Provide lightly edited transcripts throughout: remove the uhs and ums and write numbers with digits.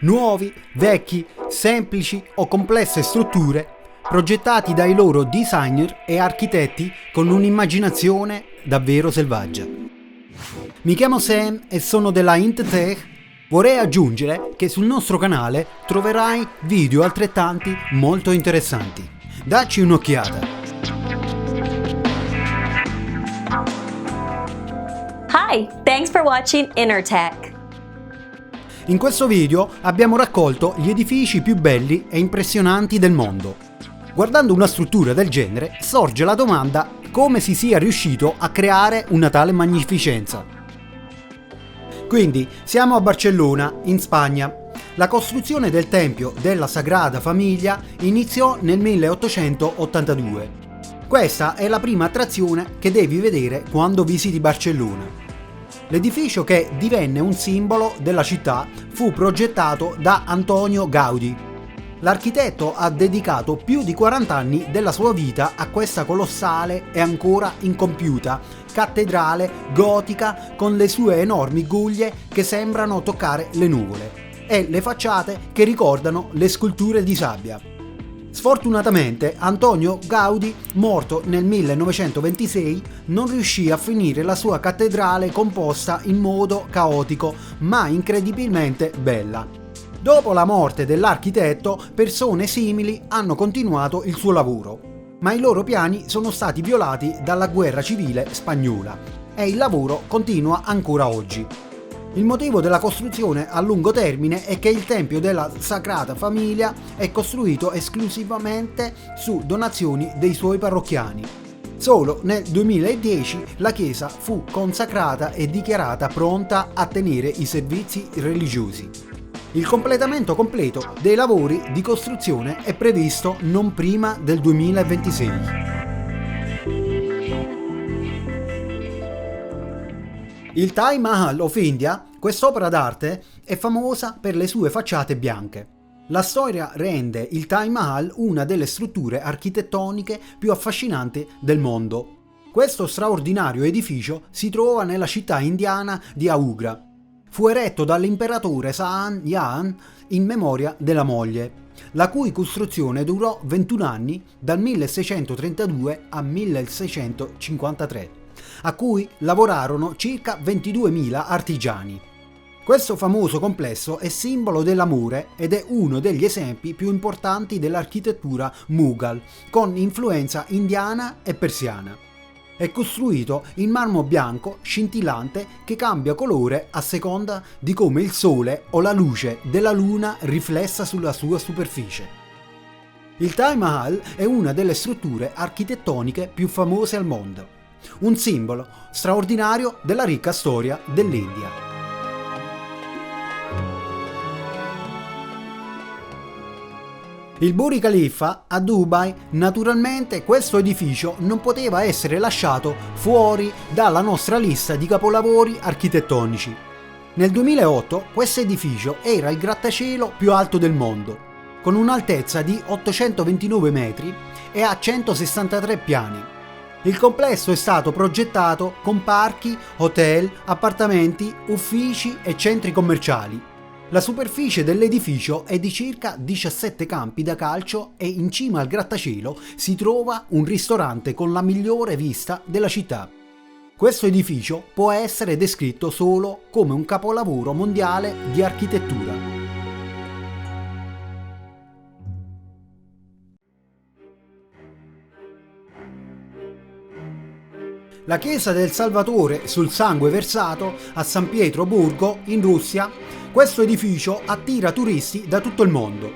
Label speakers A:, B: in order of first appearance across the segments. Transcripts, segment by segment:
A: Nuovi, vecchi, semplici o complesse strutture progettati dai loro designer e architetti con un'immaginazione davvero selvaggia. Mi chiamo Sam e sono della IntTech. Vorrei aggiungere che sul nostro canale troverai video altrettanti molto interessanti. Dacci un'occhiata.
B: Hi, thanks for watching InnerTech.
A: In questo video abbiamo raccolto gli edifici più belli e impressionanti del mondo. Guardando una struttura del genere sorge la domanda come si sia riuscito a creare una tale magnificenza. Quindi siamo a Barcellona, in Spagna. La costruzione del Tempio della Sagrada Famiglia iniziò nel 1882. Questa è la prima attrazione che devi vedere quando visiti Barcellona. L'edificio, che divenne un simbolo della città, fu progettato da Antonio Gaudí. L'architetto ha dedicato più di 40 anni della sua vita a questa colossale e ancora incompiuta cattedrale gotica con le sue enormi guglie che sembrano toccare le nuvole e le facciate che ricordano le sculture di sabbia. Sfortunatamente Antonio Gaudí, morto nel 1926, non riuscì a finire la sua cattedrale composta in modo caotico ma incredibilmente bella. Dopo la morte dell'architetto, persone simili hanno continuato il suo lavoro, ma i loro piani sono stati violati dalla guerra civile spagnola e il lavoro continua ancora oggi. Il motivo della costruzione a lungo termine è che il Tempio della Sagrada Famiglia è costruito esclusivamente su donazioni dei suoi parrocchiani. Solo nel 2010 la chiesa fu consacrata e dichiarata pronta a tenere i servizi religiosi. Il completamento completo dei lavori di costruzione è previsto non prima del 2026. Il Taj Mahal of India, quest'opera d'arte, è famosa per le sue facciate bianche. La storia rende il Taj Mahal una delle strutture architettoniche più affascinanti del mondo. Questo straordinario edificio si trova nella città indiana di Agra. Fu eretto dall'imperatore Shah in memoria della moglie, la cui costruzione durò 21 anni, dal 1632 al 1653, a cui lavorarono circa 22.000 artigiani. Questo famoso complesso è simbolo dell'amore ed è uno degli esempi più importanti dell'architettura Mughal, con influenza indiana e persiana. È costruito in marmo bianco scintillante che cambia colore a seconda di come il sole o la luce della luna riflessa sulla sua superficie. Il Taj Mahal è una delle strutture architettoniche più famose al mondo, un simbolo straordinario della ricca storia dell'India. Il Burj Khalifa a Dubai. Naturalmente questo edificio non poteva essere lasciato fuori dalla nostra lista di capolavori architettonici. Nel 2008 questo edificio era il grattacielo più alto del mondo, con un'altezza di 829 metri e ha 163 piani. Il complesso è stato progettato con parchi, hotel, appartamenti, uffici e centri commerciali. La superficie dell'edificio è di circa 17 campi da calcio e in cima al grattacielo si trova un ristorante con la migliore vista della città. Questo edificio può essere descritto solo come un capolavoro mondiale di architettura. La chiesa del Salvatore sul sangue versato a San Pietroburgo, in Russia. Questo edificio attira turisti da tutto il mondo.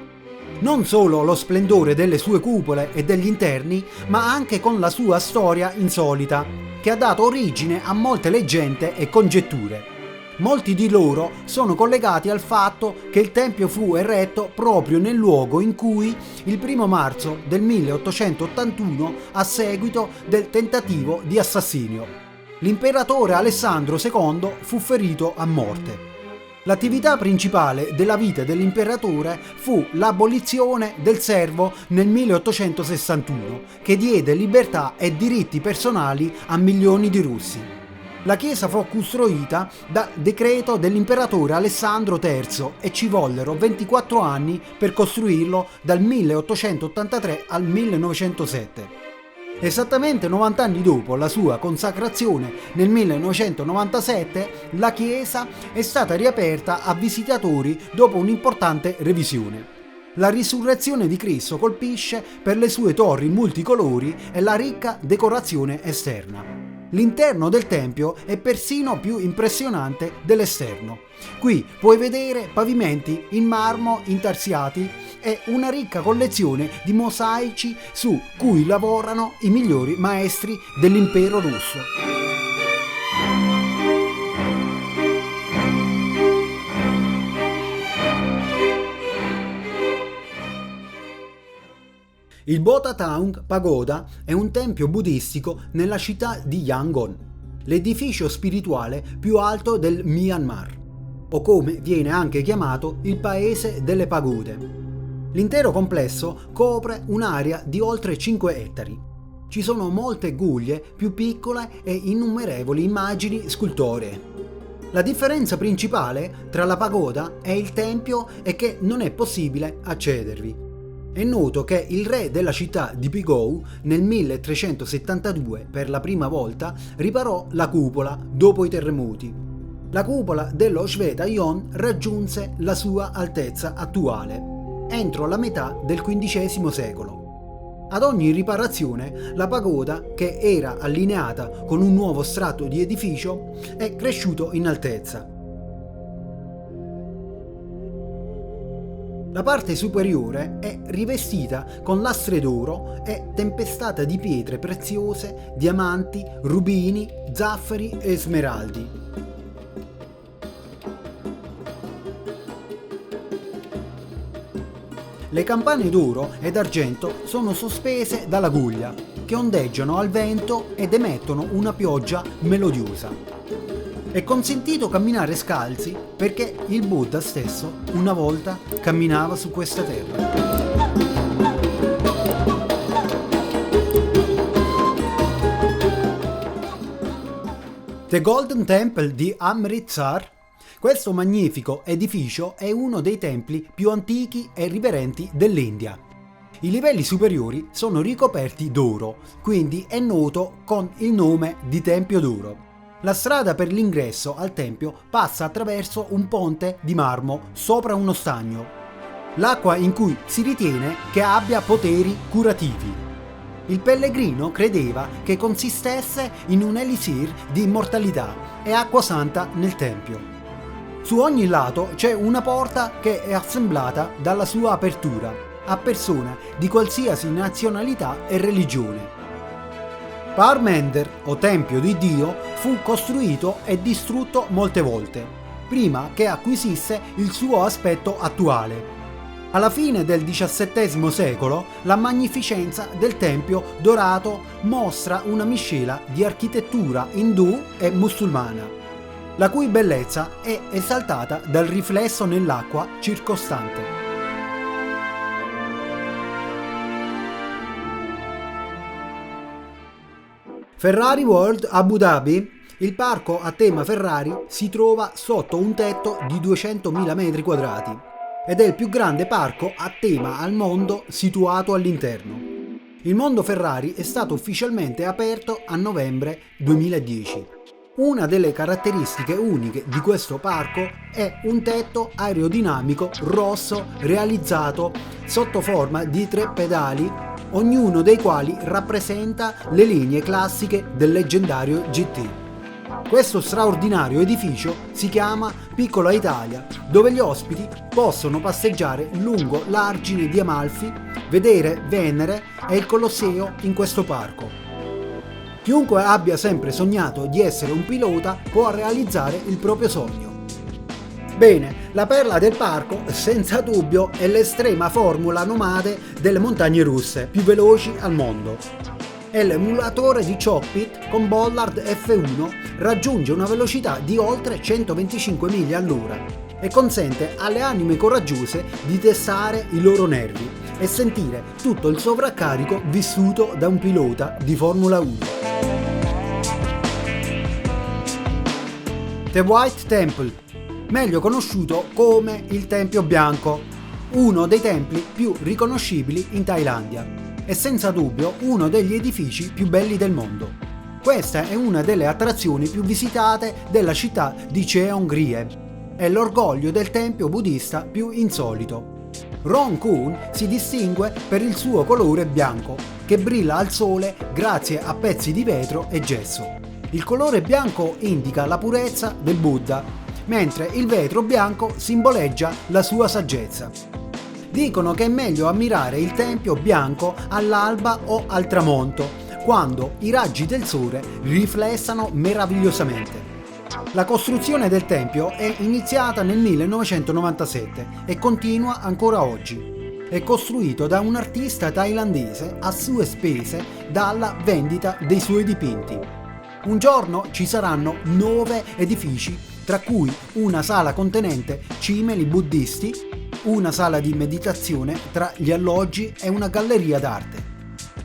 A: Non solo lo splendore delle sue cupole e degli interni, ma anche con la sua storia insolita, che ha dato origine a molte leggende e congetture. Molti di loro sono collegati al fatto che il tempio fu eretto proprio nel luogo in cui, il 1 marzo del 1881, a seguito del tentativo di assassinio, l'imperatore Alessandro II fu ferito a morte. L'attività principale della vita dell'imperatore fu l'abolizione del servo nel 1861, che diede libertà e diritti personali a milioni di russi. La chiesa fu costruita da decreto dell'imperatore Alessandro III e ci vollero 24 anni per costruirlo dal 1883 al 1907. Esattamente 90 anni dopo la sua consacrazione nel 1997, la chiesa è stata riaperta a visitatori dopo un'importante revisione. La risurrezione di Cristo colpisce per le sue torri multicolori e la ricca decorazione esterna. L'interno del tempio è persino più impressionante dell'esterno. Qui puoi vedere pavimenti in marmo intarsiati e una ricca collezione di mosaici su cui lavorano i migliori maestri dell'impero russo. Il Botatong Pagoda è un tempio buddhistico nella città di Yangon, l'edificio spirituale più alto del Myanmar, o come viene anche chiamato il paese delle pagode. L'intero complesso copre un'area di oltre 5 ettari. Ci sono molte guglie più piccole e innumerevoli immagini scultoree. La differenza principale tra la pagoda e il tempio è che non è possibile accedervi. È noto che il re della città di Pigou nel 1372 per la prima volta riparò la cupola dopo i terremoti. La cupola dello Shweta-yon raggiunse la sua altezza attuale entro la metà del XV secolo. Ad ogni riparazione la pagoda, che era allineata con un nuovo strato di edificio, è cresciuto in altezza. La parte superiore è rivestita con lastre d'oro e tempestata di pietre preziose, diamanti, rubini, zafferi e smeraldi. Le campane d'oro ed argento sono sospese dalla guglia, che ondeggiano al vento ed emettono una pioggia melodiosa. È consentito camminare scalzi perché il Buddha stesso una volta camminava su questa terra. The Golden Temple di Amritsar. Questo magnifico edificio è uno dei templi più antichi e riverenti dell'India. I livelli superiori sono ricoperti d'oro, quindi è noto con il nome di Tempio d'Oro. La strada per l'ingresso al tempio passa attraverso un ponte di marmo sopra uno stagno, l'acqua in cui si ritiene che abbia poteri curativi. Il pellegrino credeva che consistesse in un elisir di immortalità e acqua santa nel tempio. Su ogni lato c'è una porta che è assemblata dalla sua apertura a persone di qualsiasi nazionalità e religione. Parmender, o Tempio di Dio, fu costruito e distrutto molte volte, prima che acquisisse il suo aspetto attuale. Alla fine del XVII secolo, la magnificenza del Tempio dorato mostra una miscela di architettura indù e musulmana, la cui bellezza è esaltata dal riflesso nell'acqua circostante. Ferrari World Abu Dhabi, il parco a tema Ferrari, si trova sotto un tetto di 200.000 metri quadrati ed è il più grande parco a tema al mondo situato all'interno. Il mondo Ferrari è stato ufficialmente aperto a novembre 2010. Una delle caratteristiche uniche di questo parco è un tetto aerodinamico rosso realizzato sotto forma di 3 pedali, ognuno dei quali rappresenta le linee classiche del leggendario GT. Questo straordinario edificio si chiama Piccola Italia, dove gli ospiti possono passeggiare lungo l'argine di Amalfi, vedere Venere e il Colosseo in questo parco. Chiunque abbia sempre sognato di essere un pilota può realizzare il proprio sogno. Bene, la perla del parco, senza dubbio, è l'estrema formula nomade delle montagne russe più veloci al mondo. E l'emulatore di Cockpit con Bollard F1 raggiunge una velocità di oltre 125 miglia all'ora e consente alle anime coraggiose di testare i loro nervi e sentire tutto il sovraccarico vissuto da un pilota di Formula 1. The White Temple, meglio conosciuto come il Tempio Bianco, uno dei templi più riconoscibili in Thailandia e senza dubbio uno degli edifici più belli del mondo. Questa è una delle attrazioni più visitate della città di Cheongrie. È l'orgoglio del tempio buddista più insolito. Rong Kun si distingue per il suo colore bianco, che brilla al sole grazie a pezzi di vetro e gesso. Il colore bianco indica la purezza del Buddha, mentre il vetro bianco simboleggia la sua saggezza. Dicono che è meglio ammirare il tempio bianco all'alba o al tramonto, quando i raggi del sole riflessano meravigliosamente. La costruzione del tempio è iniziata nel 1997 e continua ancora oggi. È costruito da un artista thailandese a sue spese dalla vendita dei suoi dipinti. Un giorno ci saranno 9 edifici, tra cui una sala contenente cimeli buddisti, una sala di meditazione tra gli alloggi e una galleria d'arte.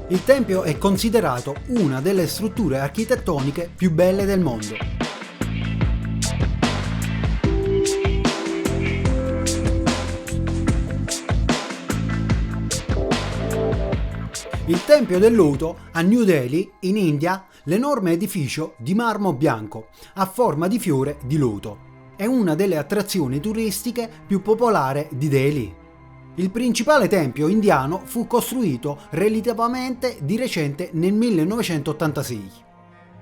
A: Il tempio è considerato una delle strutture architettoniche più belle del mondo. Il Tempio del Loto a New Delhi, in India, l'enorme edificio di marmo bianco a forma di fiore di loto. È una delle attrazioni turistiche più popolari di Delhi. Il principale tempio indiano fu costruito relativamente di recente nel 1986.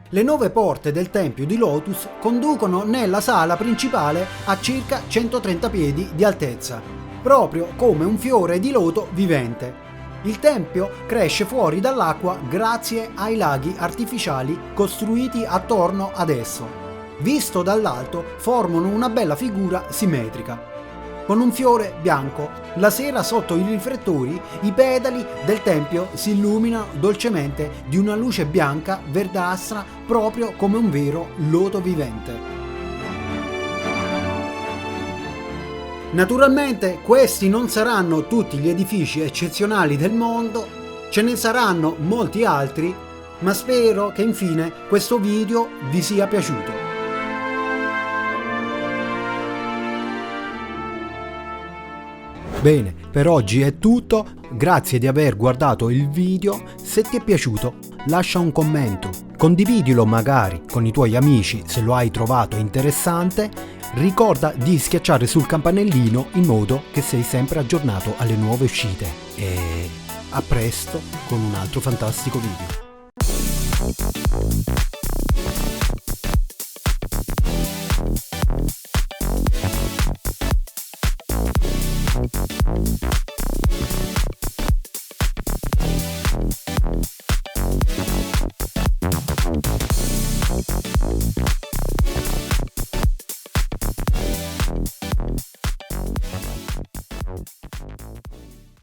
A: Le 9 porte del Tempio di Lotus conducono nella sala principale a circa 130 piedi di altezza, proprio come un fiore di loto vivente. Il tempio cresce fuori dall'acqua grazie ai laghi artificiali costruiti attorno ad esso. Visto dall'alto formano una bella figura simmetrica. Con un fiore bianco, la sera sotto i riflettori i pedali del tempio si illuminano dolcemente di una luce bianca verdastra proprio come un vero loto vivente. Naturalmente questi non saranno tutti gli edifici eccezionali del mondo, ce ne saranno molti altri, ma spero che infine questo video vi sia piaciuto. Bene, per oggi è tutto, grazie di aver guardato il video, se ti è piaciuto lascia un commento, condividilo magari con i tuoi amici se lo hai trovato interessante. Ricorda di schiacciare sul campanellino in modo che sei sempre aggiornato alle nuove uscite e a presto con un altro fantastico video.